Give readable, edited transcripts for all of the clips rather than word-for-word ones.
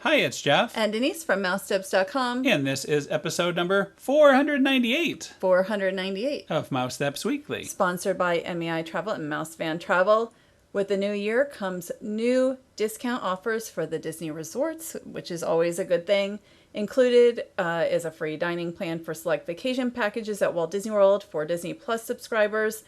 Hi, it's Jeff. And Denise from Mousesteps.com. And this is episode number 498 498. of Mousesteps Weekly. Sponsored by MEI Travel and Mouse Van Travel. With the new year comes new discount offers for the Disney resorts, which is always a good thing. Included is a free dining plan for select vacation packages at Walt Disney World for Disney Plus subscribers,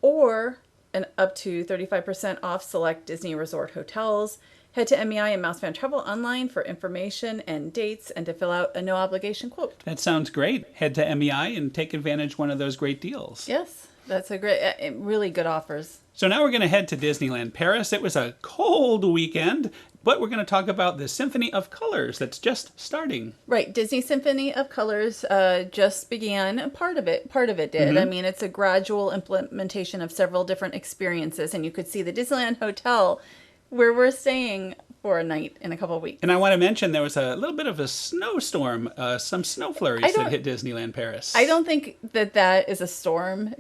or an up to 35% off select Disney resort hotels. Head to MEI and Mouse Van Travel online for information and dates and to fill out a no-obligation quote. That sounds great. Head to MEI and take advantage of one of those great deals. Yes, that's a great, really good offers. So now we're going to head to Disneyland Paris. It was a cold weekend, but we're going to talk about the Symphony of Colours that's just starting. Right. Disney Symphony of Colours just began. Part of it did. Mm-hmm. I mean, it's a gradual implementation of several different experiences, and you could see the Disneyland Hotel where we're staying for a night in a couple of weeks. And I want to mention there was a little bit of a snowstorm, some snow flurries that hit Disneyland Paris. I don't think that is a storm,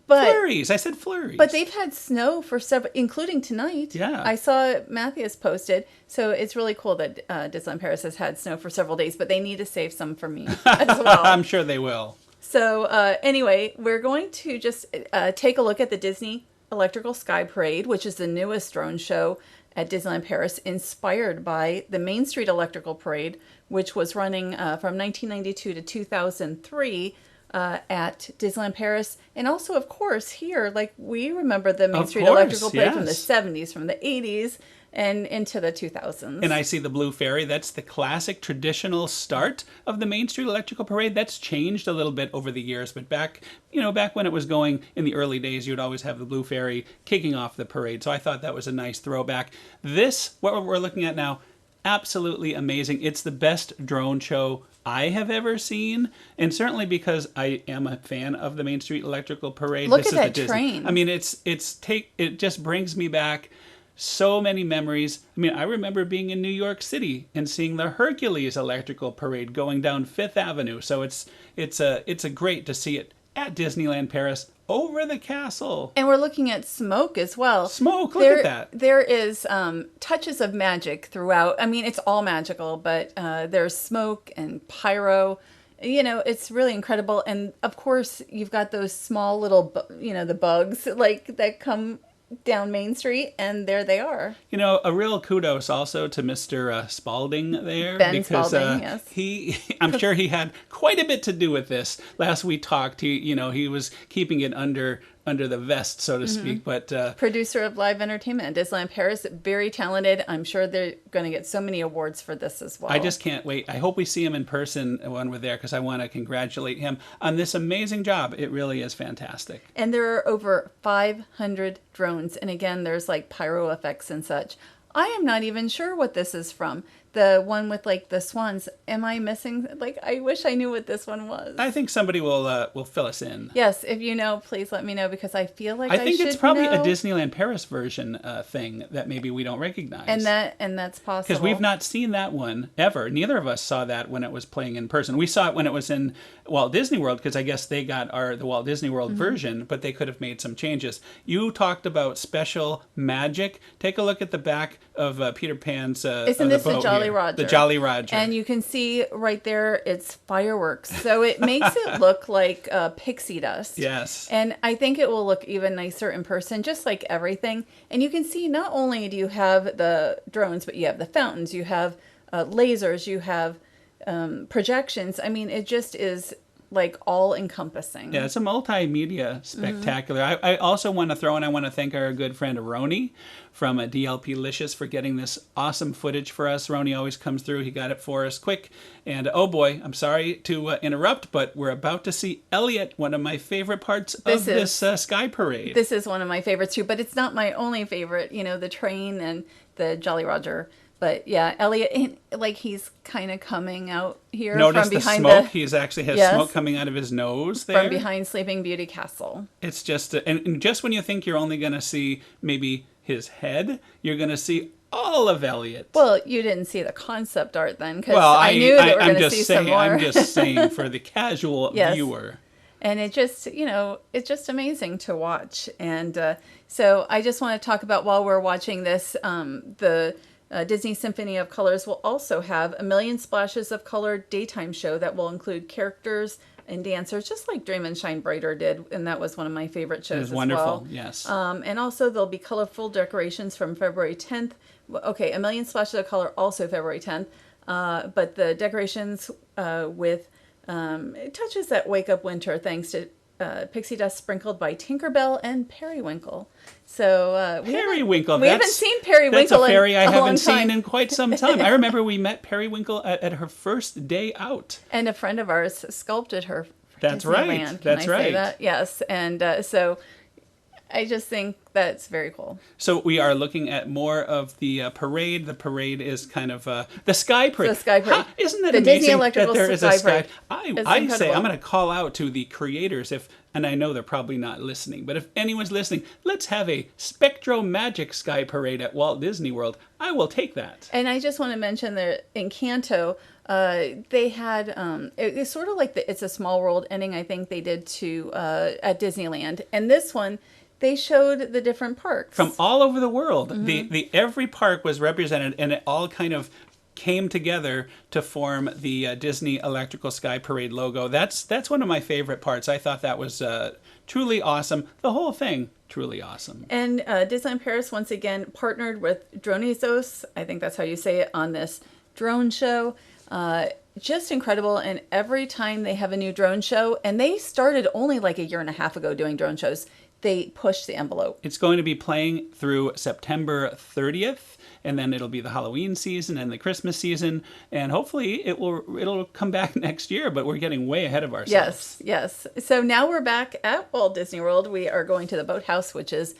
but flurries. I said flurries. But they've had snow for several, including tonight. Yeah. I saw Matthias posted, so it's really cool that Disneyland Paris has had snow for several days, but they need to save some for me as well. I'm sure they will. So anyway, we're going to just take a look at the Disney Electrical Sky Parade, which is the newest drone show at Disneyland Paris, inspired by the Main Street Electrical Parade, which was running from 1992 to 2003 at Disneyland Paris. And also, of course, here, like, we remember the Main Street Electrical Parade from the 70s, from the 80s, and into the 2000s. And I see the Blue Fairy. That's the classic traditional start of the Main Street Electrical Parade. That's changed a little bit over the years, but back when it was going in the early days, you'd always have the Blue Fairy kicking off the parade. So I thought that was a nice throwback. This, what we're looking at now, absolutely amazing. It's the best drone show I have ever seen, and certainly because I am a fan of the Main Street Electrical Parade. Look at that train. I mean, it just brings me back so many memories. I mean, I remember being in New York City and seeing the Hercules Electrical Parade going down Fifth Avenue. So it's a great to see it at Disneyland Paris over the castle. And we're looking at smoke as well. Smoke, look at that. There is touches of magic throughout. I mean, it's all magical, but there's smoke and pyro. You know, it's really incredible. And of course, you've got those small little, the bugs like that come down Main Street, and there they are. You know, a real kudos also to Mr. Spalding there. Ben Spalding, yes. I'm sure he had quite a bit to do with this. Last we talked, he was keeping it under the vest, so to speak. But producer of live entertainment at Disneyland Paris, very talented. I'm sure they're going to get so many awards for this as well. I just can't wait. I hope we see him in person when we're there, because I want to congratulate him on this amazing job. It really is fantastic. And there are over 500 drones, and again, there's like pyro effects and such. I am not even sure what this is from. The one with like the swans. Am I missing? Like, I wish I knew what this one was. I think somebody will fill us in. Yes, if you know, please let me know, because I feel like I think should it's probably know. a Disneyland Paris version thing that maybe we don't recognize. And that's possible. Because we've not seen that one ever. Neither of us saw that when it was playing in person. We saw it when it was in Walt Disney World, because I guess they got the Walt Disney World version, but they could have made some changes. You talked about special magic. Take a look at the back of Peter Pan's Isn't this the Jolly Roger? The Jolly Roger. And you can see right there, it's fireworks. So it makes it look like pixie dust. Yes. And I think it will look even nicer in person, just like everything. And you can see not only do you have the drones, but you have the fountains, you have lasers, you have projections. I mean, it just is like all encompassing. Yeah, it's a multimedia spectacular. I also want to throw in, I want to thank our good friend Roni from DLP Licious for getting this awesome footage for us. Roni always comes through. He got it for us quick. And oh boy, I'm sorry to interrupt, but we're about to see Elliot, one of my favorite parts of this Sky Parade. This is one of my favorites too, but it's not my only favorite. You know, the train and the Jolly Roger. But yeah, Elliot, like, he's kind of coming out here Notice from behind the smoke. He actually has smoke coming out of his nose there. From behind Sleeping Beauty Castle. It's just, and just when you think you're only going to see maybe his head, you're going to see all of Elliot. Well, you didn't see the concept art then, because I knew that we're going to see some more. I'm just saying for the casual viewer. And it just, it's just amazing to watch. And so I just want to talk about, while we're watching this, the Disney Symphony of Colours will also have a Million Splashes of Color daytime show that will include characters and dancers, just like Dream and Shine Brighter did, and that was one of my favorite shows as wonderful, well. yes. And also there'll be colorful decorations from February 10th. Okay, A Million Splashes of Color also February 10th, but the decorations with touches that wake up winter thanks to pixie dust sprinkled by Tinkerbell and Periwinkle. So Periwinkle. We haven't seen Periwinkle. That's a fairy I in a long haven't seen time. in quite some time. I remember we met Periwinkle at her first day out. And a friend of ours sculpted her. For That's Disneyland. right. Can That's I right. say that? Yes. And so I just think that's very cool. So we are looking at more of the parade. The parade is kind of the Sky Parade. The Sky Parade. Isn't it The Disney amazing Electrical that there is a Sky Sky? Parade. I It's say I'm incredible. going to call out to the creators and I know they're probably not listening, but if anyone's listening, let's have a Spectro Magic Sky Parade at Walt Disney World. I will take that. And I just want to mention that in Canto, they had it's sort of like It's a Small World ending. I think they did to at Disneyland, and this one they showed the different parks From all over the world, Mm-hmm. the every park was represented, and it all kind of came together to form the Disney Electrical Sky Parade logo. That's one of my favorite parts. I thought that was truly awesome. The whole thing, truly awesome. And Disneyland Paris once again partnered with Dronizos. I think that's how you say it on this drone show. Just incredible. And every time they have a new drone show, and they started only like a year and a half ago doing drone shows, they push the envelope. It's going to be playing through September 30th, and then it'll be the Halloween season and the Christmas season, and hopefully it'll come back next year, but we're getting way ahead of ourselves. Yes. So now we're back at Walt Disney World. We are going to the Boathouse, which is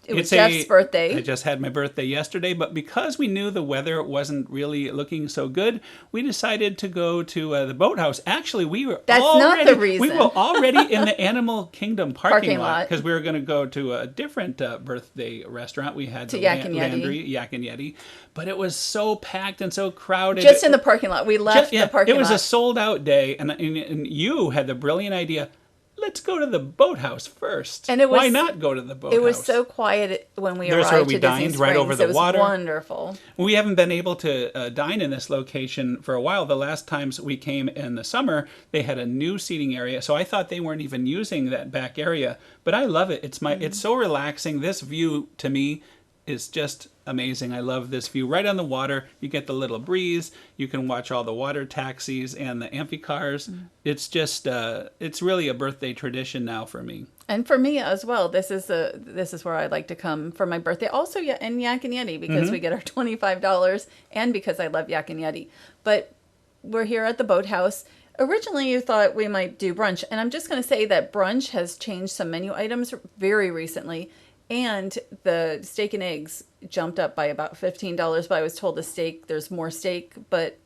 Jeff's birthday. I just had my birthday yesterday, but because we knew the weather wasn't really looking so good, we decided to go to the Boathouse. Actually, That's not the reason. We were already in the Animal Kingdom parking lot lot. because we were going to go to a different birthday restaurant. We had To the Yak and Yeti. Landry, Yak and Yeti, but it was so packed and so crowded. Just in the parking lot. We left the parking lot. It was a sold-out day, and you had the brilliant idea, let's go to the Boathouse first. And it was, why not go to the Boathouse? It was so quiet when we There's arrived where we to dined, Disney right Springs. over the it was water. Wonderful. We haven't been able to dine in this location for a while. The last times we came in the summer, they had a new seating area, so I thought they weren't even using that back area. But I love it. It's so relaxing. This view, to me, is just amazing. I love this view right on the water. You get the little breeze. You can watch all the water taxis and the amphicars. It's just, it's really a birthday tradition now for me. And for me as well, this is where I like to come for my birthday. Also, and Yak and Yeti, because we get our $25, and because I love Yak and Yeti. But we're here at the Boathouse. Originally, you thought we might do brunch, and I'm just going to say that brunch has changed some menu items very recently, and the steak and eggs jumped up by about $15. But I was told there's more steak, but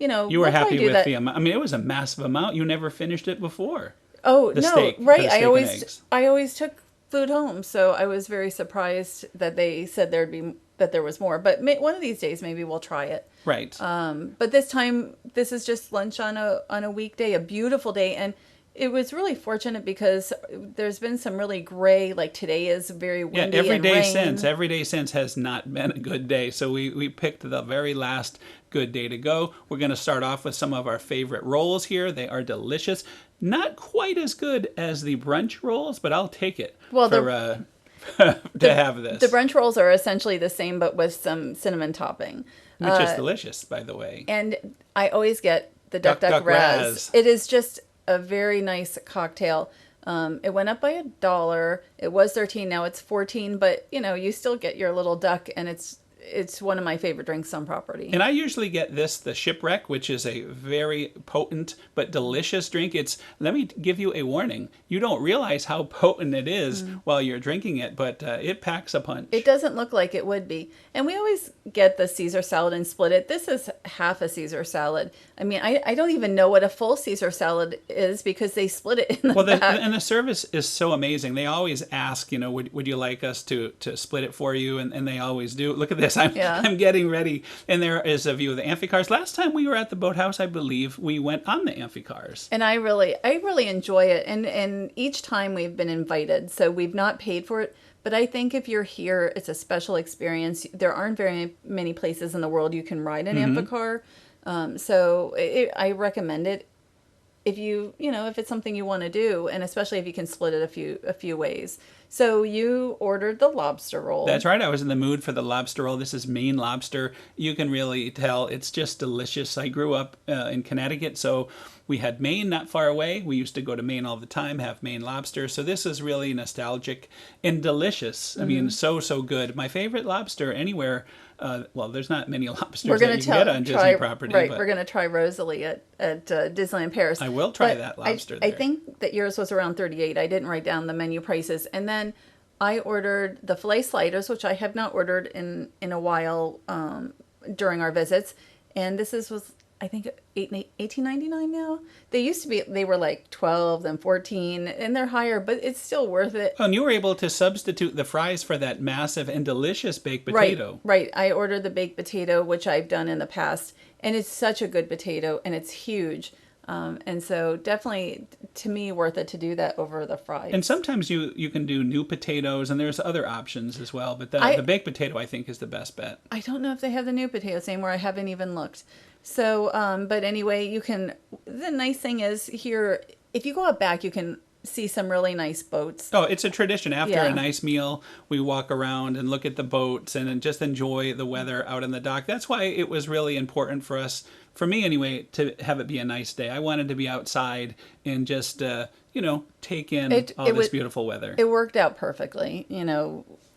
you know, You were we'll happy probably do with that. the amount. I mean, it was a massive amount. You never finished it before. Oh The no, steak, right? the steak and I always took food home, so I was very surprised that they said that there was more. But one of these days, maybe we'll try it. Right. But this time, this is just lunch on a weekday, a beautiful day, and it was really fortunate because there's been some really gray, like today is very windy every and day rain. every day since has not been a good day. So we picked the very last good day to go. We're going to start off with some of our favorite rolls here. They are delicious. Not quite as good as the brunch rolls, but I'll take it to have this. The brunch rolls are essentially the same, but with some cinnamon topping. Which is delicious, by the way. And I always get the Duck Duck Raz. Raz. It is just a very nice cocktail. It went up by $1. It was $13, now it's $14. But you still get your little duck, and it's one of my favorite drinks on property. And I usually get the Shipwreck, which is a very potent but delicious drink. Let me give you a warning. You don't realize how potent it is while you're drinking it, but it packs a punch. It doesn't look like it would be. And we always get the Caesar salad and split it. This is half a Caesar salad. I mean, I don't even know what a full Caesar salad is because they split it in the back. And the service is so amazing. They always ask, would you like us to split it for you? And they always do. Look at this. I'm getting ready. And there is a view of the amphicars. Last time we were at the Boathouse, I believe we went on the amphicars. And I really enjoy it. And each time we've been invited, so we've not paid for it, But I think if you're here, it's a special experience. There aren't very many places in the world you can ride an amphicar. I recommend it if if it's something you want to do, and especially if you can split it a few ways. So you ordered the lobster roll. That's right. I was in the mood for the lobster roll. This is Maine lobster. You can really tell it's just delicious. I grew up in Connecticut, so we had Maine not far away. We used to go to Maine all the time, have Maine lobster. So this is really nostalgic and delicious. I mean, so good. My favorite lobster anywhere. Well, there's not many lobsters that you can get on Disney property. Right, but we're going to try Rosalie at Disneyland Paris. I will try that lobster there. I think that yours was around 38. I didn't write down the menu prices. And then I ordered the filet sliders, which I have not ordered in a while during our visits. And this was I think $18.99 now. They were like 12 then 14, and they're higher, but it's still worth it. Oh, and you were able to substitute the fries for that massive and delicious baked potato. Right. I ordered the baked potato, which I've done in the past, and it's such a good potato, and it's huge. And so definitely, to me, worth it to do that over the fries. And sometimes you can do new potatoes, and there's other options as well. But the baked potato, I think, is the best bet. I don't know if they have the new potatoes anymore. I haven't even looked. So, but anyway, the nice thing is here, if you go out back, you can see some really nice boats. Oh, it's a tradition. After a nice meal, we walk around and look at the boats and just enjoy the weather out on the dock. That's why it was really important for us, for me anyway, to have it be a nice day. I wanted to be outside and just, take in this beautiful weather. It worked out perfectly,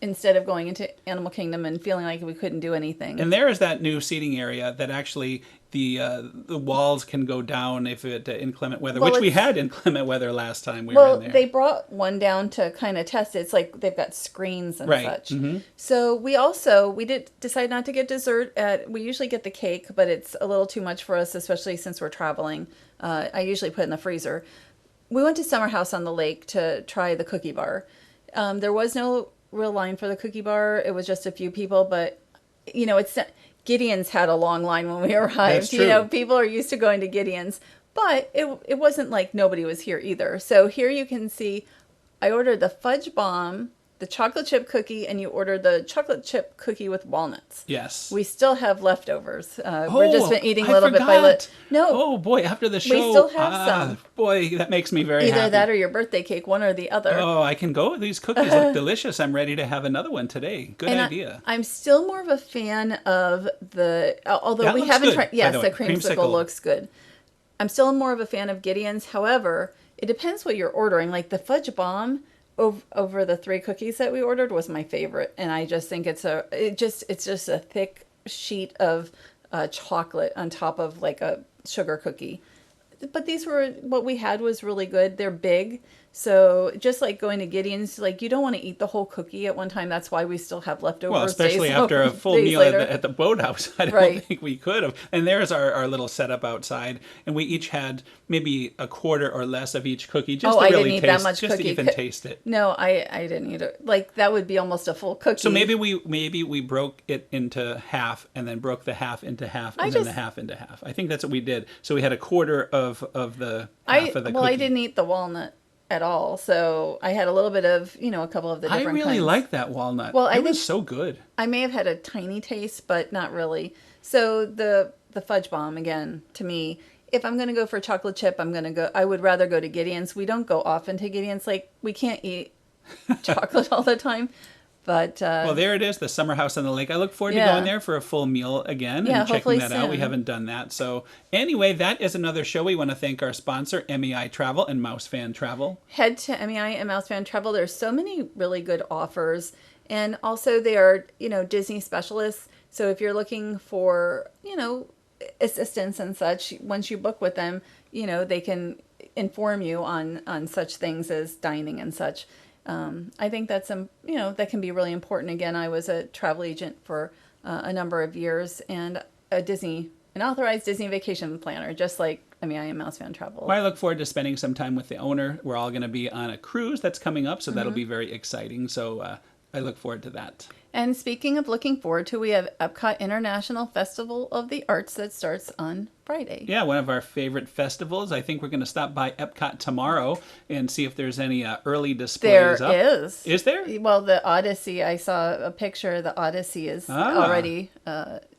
instead of going into Animal Kingdom and feeling like we couldn't do anything. And there is that new seating area that actually the walls can go down if it inclement weather, which we had inclement weather last time we were in there. They brought one down to kind of test it. It's like they've got screens and such. Mm-hmm. So we did decide not to get dessert. We usually get the cake, but it's a little too much for us, especially since we're traveling. I usually put it in the freezer. We went to Summer House on the Lake to try the cookie bar. There was no real line for the cookie bar. It was just a few people, but it's Gideon's had a long line when we arrived. That's true. People are used to going to Gideon's, but it wasn't like nobody was here either. So here you can see I ordered the fudge bomb, the chocolate chip cookie, and you ordered the chocolate chip cookie with walnuts. Yes. We still have leftovers. We've just been eating a little bit by little. No. Oh, boy, after the show. We still have some. Boy, that makes me very happy. Either that or your birthday cake, one or the other. Oh, I can go. These cookies look delicious. I'm ready to have another one today. Good idea. I'm still more of a fan of although that we looks haven't good, tried. Yes, the creamsicle looks good. I'm still more of a fan of Gideon's. However, it depends what you're ordering. Like the fudge bomb over the 3 cookies that we ordered was my favorite, and I just think it's just a thick sheet of chocolate on top of like a sugar cookie. But what we had was really good. They're big. So just like going to Gideon's, like you don't want to eat the whole cookie at one time. That's why we still have leftovers. Well, especially after a full meal at the Boathouse. I don't think we could have. And there's our little setup outside. And we each had maybe a quarter or less of each cookie just to really taste, that much just cookie. To even taste it. No, I didn't eat it. Like that would be almost a full cookie. So maybe we broke it into half and then broke the half into half and then the half into half. I think that's what we did. So we had a quarter of the half of the cookie. Well, I didn't eat the walnut at all, so I had a little bit of a couple of the different kinds. I really like that walnut. Well, it was so good. I may have had a tiny taste, but not really. So the fudge bomb, again, to me, if I'm going to go for chocolate chip, I would rather go to Gideon's. We don't go often to Gideon's. Like we can't eat chocolate all the time. But well, there it is, the Summer House on the Lake. I look forward to going there for a full meal again and checking that out. We haven't done that. So anyway, that is another show. We want to thank our sponsor, MEI Travel and Mouse Fan Travel. Head to MEI and Mouse Fan Travel. There's so many really good offers. And also they are, Disney specialists. So if you're looking for, assistance and such, once you book with them, they can inform you on such things as dining and such. I think that's that can be really important. Again, I was a travel agent for a number of years and an authorized Disney vacation planner, just like I am Mouse Fan Travel. Well, I look forward to spending some time with the owner. We're all going to be on a cruise that's coming up, so that'll be very exciting. So I look forward to that. And speaking of looking forward to, we have Epcot International Festival of the Arts that starts on Friday. Yeah, one of our favorite festivals. I think we're going to stop by Epcot tomorrow and see if there's any early displays up. There is. Is there? Well, the Odyssey, I saw a picture. The Odyssey is already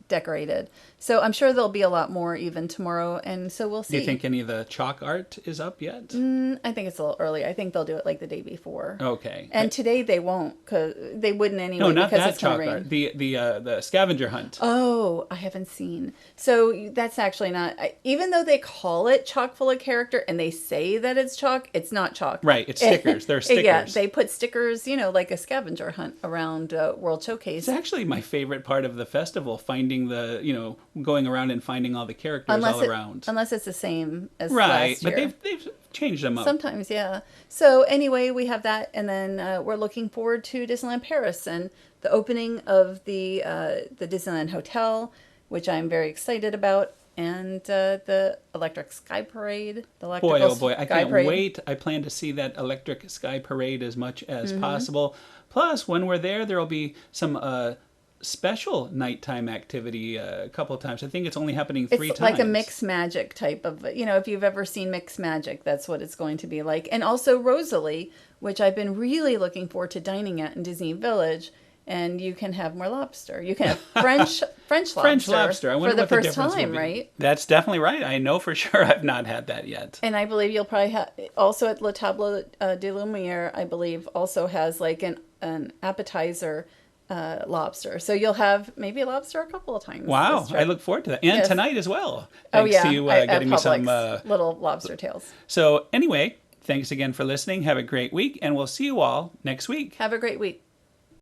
decorated. So I'm sure there'll be a lot more even tomorrow, and so we'll see. Do you think any of the chalk art is up yet? I think it's a little early. I think they'll do it like the day before. Okay. And today they won't, because they wouldn't anyway. No, not because that it's gonna chalk rain. art. The scavenger hunt. Oh, I haven't seen. So that's actually not, even though they call it chock full of character and they say that it's chalk, it's not chalk. Right, it's stickers. They're stickers. Yeah, they put stickers, like a scavenger hunt around World Showcase. It's actually my favorite part of the festival, finding going around and finding all the characters all around. Unless it's the same as right, last year. but they've changed them up. Sometimes, yeah. So anyway, we have that, and then we're looking forward to Disneyland Paris and the opening of the Disneyland Hotel, which I'm very excited about, and the Electric Sky Parade. Boy, oh boy, I can't wait. I plan to see that Electric Sky Parade as much as possible. Plus, when we're there will be some special nighttime activity a couple of times. I think it's only happening 3 times. It's like a mixed magic type of, if you've ever seen mixed magic, that's what it's going to be like. And also Rosalie, which I've been really looking forward to dining at in Disney Village. And you can have more lobster. You can have French lobster. French lobster. I wonder for the what the first difference time, will be. Right? That's definitely right. I know for sure I've not had that yet. And I believe you'll probably have, also at Le Table de Lumiere, I believe, also has like an appetizer lobster. So you'll have maybe lobster a couple of times. Wow. I look forward to that. And tonight as well. Thanks to you at getting me some little lobster tails. So anyway, thanks again for listening. Have a great week, and we'll see you all next week. Have a great week.